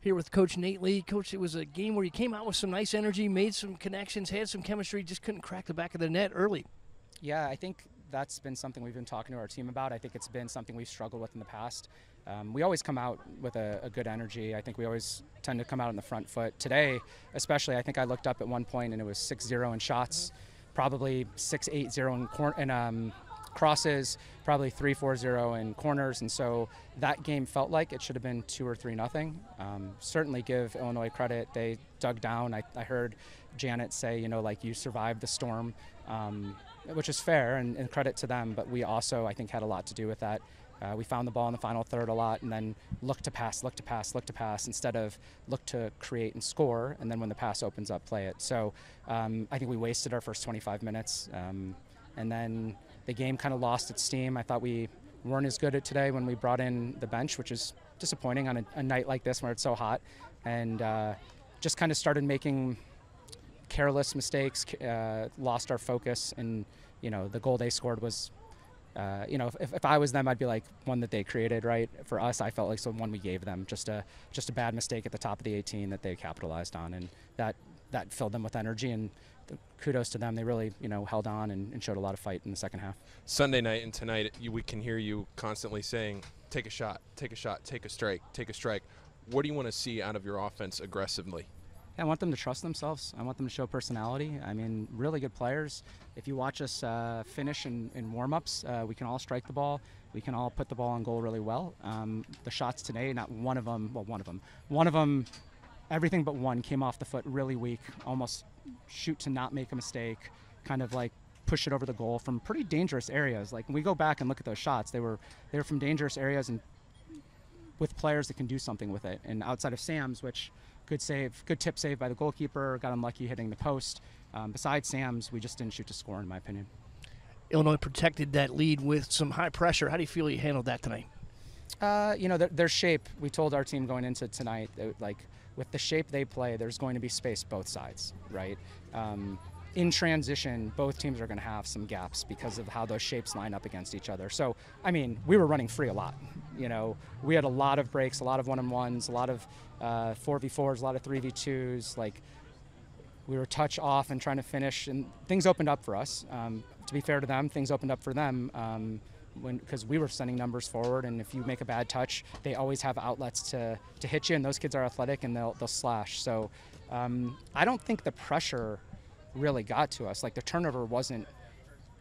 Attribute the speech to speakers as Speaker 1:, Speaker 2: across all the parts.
Speaker 1: Here with Coach Nate Lee. Coach, it was a game where you came out with some nice energy, made some connections, had some chemistry, just couldn't crack the back of the net early.
Speaker 2: Yeah, I think that's been something we've been talking to our team about. I think it's been something we've struggled with in the past. We always come out with a good energy. I think we always tend to come out on the front foot. Today, especially, I think I looked up at one point and it was 6-0 in shots, probably 6-8-0 in crosses, probably 3-4-0 in corners, and so that game felt like it should have been 2 or 3-0. Certainly give Illinois credit. They dug down. I heard Janet say, you survived the storm, which is fair and credit to them, but we also, I think, had a lot to do with that. We found the ball in the final third a lot and then look to pass instead of look to create and score, and then when the pass opens up, play it. So I think we wasted our first 25 minutes, and then the game kind of lost its steam. I thought we weren't as good at today when we brought in the bench, which is disappointing on a night like this where it's so hot, and just kind of started making careless mistakes, lost our focus, and the goal they scored was, if I was them, I'd be like one that they created, right? For us, I felt like the one we gave them, just a bad mistake at the top of the 18 that they capitalized on, and that filled them with energy, and kudos to them. They really, held on and showed a lot of fight in the second half.
Speaker 3: Sunday night and tonight, we can hear you constantly saying, take a shot, take a shot, take a strike, take a strike. What do you want to see out of your offense aggressively?
Speaker 2: I want them to trust themselves. I want them to show personality. I mean, really good players. If you watch us finish in warm-ups, we can all strike the ball. We can all put the ball on goal really well. The shots today, not one of them, everything but one came off the foot really weak, almost shoot to not make a mistake, kind of like push it over the goal from pretty dangerous areas. Like when we go back and look at those shots, they were from dangerous areas and with players that can do something with it. And outside of Sam's, which good tip save by the goalkeeper, got unlucky hitting the post. Besides Sam's, we just didn't shoot to score, in my opinion.
Speaker 1: Illinois protected that lead with some high pressure. How do you feel you handled that tonight?
Speaker 2: Their shape, we told our team going into tonight, with the shape they play, there's going to be space both sides, right? In transition, both teams are going to have some gaps because of how those shapes line up against each other. So, we were running free a lot. We had a lot of breaks, a lot of one-on-ones, a lot of 4v4s, a lot of 3v2s. We were touch off and trying to finish, and things opened up for us. To be fair to them, things opened up for them because we were sending numbers forward, and if you make a bad touch, they always have outlets to hit you, and those kids are athletic and they'll slash. So I don't think the pressure really got to us. The turnover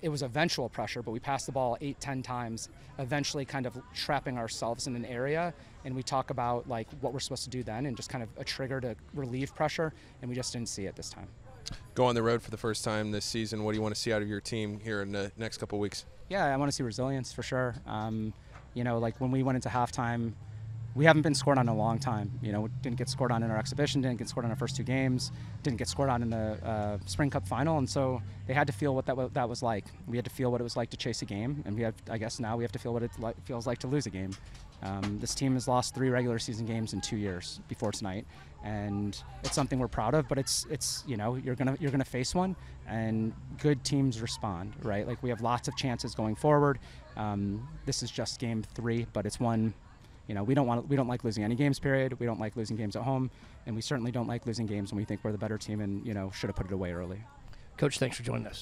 Speaker 2: it was eventual pressure, but we passed the ball 8-10 times, eventually kind of trapping ourselves in an area, and we talk about what we're supposed to do then and just kind of a trigger to relieve pressure, and we just didn't see it this time.
Speaker 3: Go on the road for the first time this season. What do you want to see out of your team here in the next couple of weeks?
Speaker 2: Yeah, I want to see resilience for sure. When we went into halftime, we haven't been scored on in a long time. Didn't get scored on in our exhibition, didn't get scored on our first 2 games, didn't get scored on in the Spring Cup final, and so they had to feel what that was like. We had to feel what it was like to chase a game, and I guess now we have to feel what it feels like to lose a game. This team has lost 3 regular season games in 2 years before tonight, and it's something we're proud of. But it's you're gonna face one, and good teams respond, right? We have lots of chances going forward. This is just game 3, but it's one. We don't like losing any games, period. We don't like losing games at home, and we certainly don't like losing games when we think we're the better team and should have put it away early.
Speaker 1: Coach, thanks for joining us.